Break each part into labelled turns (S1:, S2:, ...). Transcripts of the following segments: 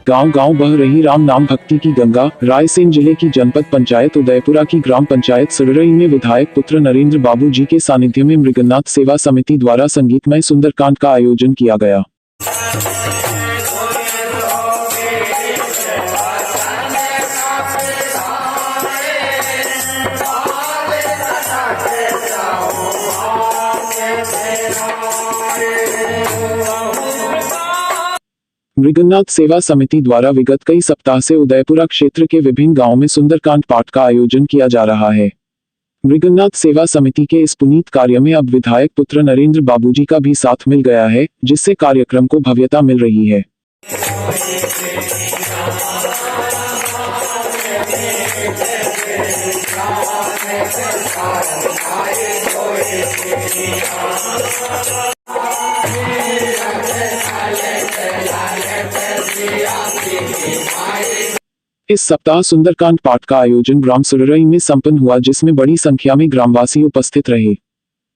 S1: गांव-गांव बह रही राम नाम भक्ति की गंगा। रायसेन जिले की जनपद पंचायत उदयपुरा की ग्राम पंचायत सुररई में विधायक पुत्र नरेंद्र बाबू जी के सानिध्य में मृगन्नाथ सेवा समिति द्वारा संगीतमय सुंदरकांड का आयोजन किया गया। मृगन्नाथ सेवा समिति द्वारा विगत कई सप्ताह से उदयपुरा क्षेत्र के विभिन्न गांवों में सुंदरकांड पाठ का आयोजन किया जा रहा है। मृगन्नाथ सेवा समिति के इस पुनीत कार्य में अब विधायक पुत्र नरेंद्र बाबू जी का भी साथ मिल गया है, जिससे कार्यक्रम को भव्यता मिल रही है। इस सप्ताह सुंदरकांड पाठ का आयोजन ग्राम सुररई में संपन्न हुआ, जिसमें बड़ी संख्या में ग्रामवासी उपस्थित रहे।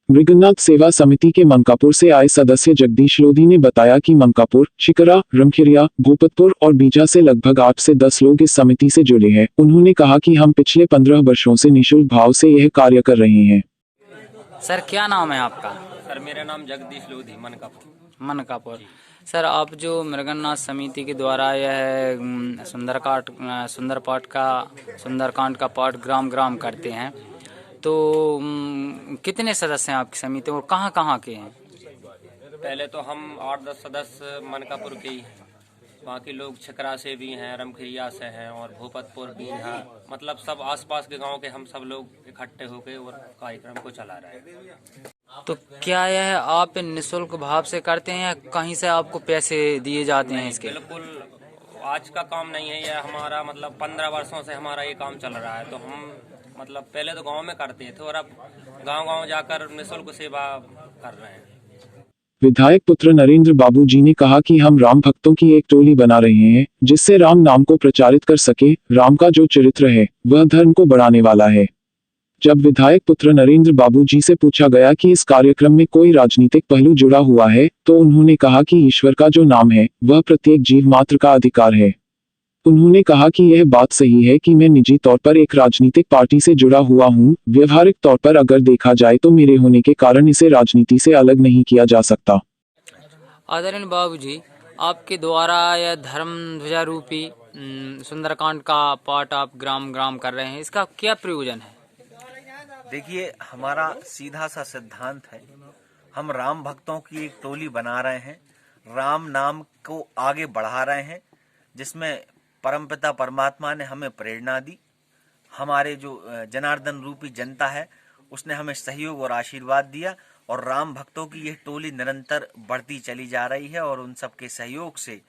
S1: मृगन्नाथ सेवा समिति के मंकापुर से आए सदस्य जगदीश लोधी ने बताया कि मंकापुर, शिकरा, रमखिरिया, भूपतपुर और बीजा से लगभग 8 से 10 लोग इस समिति से जुड़े हैं। उन्होंने कहा कि हम पिछले 15 वर्षों से निःशुल्क भाव से यह कार्य कर रहे हैं।
S2: सर क्या नाम है आपका?
S3: सर मेरा नाम जगदीश लोधी,
S2: मनकापुर। सर आप जो मृगन्नाथ समिति के द्वारा यह सुंदरकांड का पाठ ग्राम ग्राम करते हैं, तो कितने सदस्य हैं आपकी समिति और कहाँ कहाँ के हैं?
S3: पहले तो हम 8-10 सदस्य मनकापुर के ही हैं, बाकी लोग छकरा से भी हैं, रमखिरिया से हैं और भूपतपुर भी हैं। मतलब सब आसपास के गांव के हम सब लोग इकट्ठे होकर और कार्यक्रम को चला रहे हैं।
S2: तो क्या यह आप निःशुल्क भाव से करते हैं या कहीं से आपको पैसे दिए जाते हैं इसके?
S3: बिल्कुल आज का काम नहीं है, यह हमारा मतलब 15 वर्षों से हमारा ये काम चल रहा है। तो हम मतलब पहले तो गांव में करते थे और अब गांव-गांव जाकर निःशुल्क सेवा कर रहे हैं।
S1: विधायक पुत्र नरेंद्र बाबू जी ने कहा कि हम राम भक्तों की एक टोली बना रहे हैं, जिससे राम नाम को प्रचारित कर सके। राम का जो चरित्र है वह धर्म को बढ़ाने वाला है। जब विधायक पुत्र नरेंद्र बाबू जी से पूछा गया कि इस कार्यक्रम में कोई राजनीतिक पहलू जुड़ा हुआ है, तो उन्होंने कहा कि ईश्वर का जो नाम है वह प्रत्येक जीव मात्र का अधिकार है। उन्होंने कहा कि यह बात सही है कि मैं निजी तौर पर एक राजनीतिक पार्टी से जुड़ा हुआ हूं। व्यवहारिक तौर पर अगर देखा जाए तो मेरे होने के कारण इसे राजनीति से अलग नहीं किया जा सकता।
S2: आदरणीय बाबू जी, आपके द्वारा यह धर्म ध्वजा रूपी सुंदरकांड का पाठ आप ग्राम ग्राम कर रहे हैं, इसका क्या प्रयोजन है?
S4: देखिए, हमारा सीधा सा सिद्धांत है, हम राम भक्तों की एक टोली बना रहे हैं, राम नाम को आगे बढ़ा रहे हैं, जिसमें परमपिता परमात्मा ने हमें प्रेरणा दी। हमारे जो जनार्दन रूपी जनता है उसने हमें सहयोग और आशीर्वाद दिया और राम भक्तों की यह टोली निरंतर बढ़ती चली जा रही है और उन सबके सहयोग से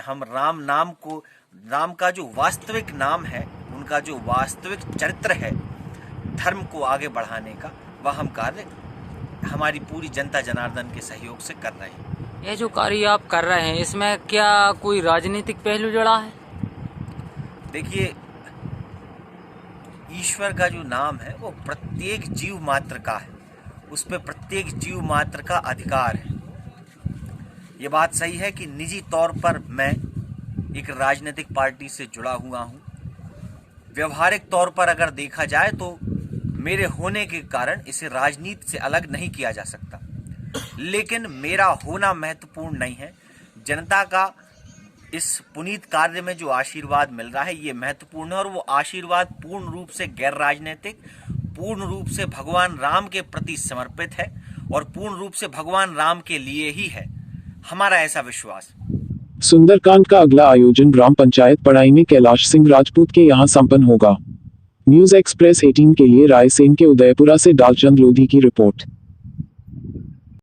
S4: हम राम नाम को, राम का जो वास्तविक नाम है, उनका जो वास्तविक चरित्र है धर्म को आगे बढ़ाने का, वह हम कार्य हमारी पूरी जनता जनार्दन के सहयोग से कर रहे हैं।
S2: यह जो कार्य आप कर रहे हैं इसमें क्या कोई राजनीतिक पहलू जुड़ा है?
S4: देखिए, ईश्वर का जो नाम है वो प्रत्येक जीव मात्र का है, उस पर प्रत्येक जीव मात्र का अधिकार है। ये बात सही है कि निजी तौर पर मैं एक राजनीतिक पार्टी से जुड़ा हुआ हूँ। व्यवहारिक तौर पर अगर देखा जाए तो मेरे होने के कारण इसे राजनीति से अलग नहीं किया जा सकता, लेकिन मेरा होना महत्वपूर्ण नहीं है। जनता का इस पुनीत कार्य में जो आशीर्वाद मिल रहा है ये महत्वपूर्ण है और वो आशीर्वाद पूर्ण रूप से गैर राजनीतिक, पूर्ण रूप से भगवान राम के प्रति समर्पित है और पूर्ण रूप से भगवान राम के लिए ही है, हमारा ऐसा विश्वास।
S1: सुंदरकांड का अगला आयोजन ग्राम पंचायत पढ़ाई में कैलाश सिंह राजपूत के यहाँ संपन्न होगा। न्यूज़ एक्सप्रेस 18 के लिए रायसेन के उदयपुरा से डालचंद लोधी की रिपोर्ट।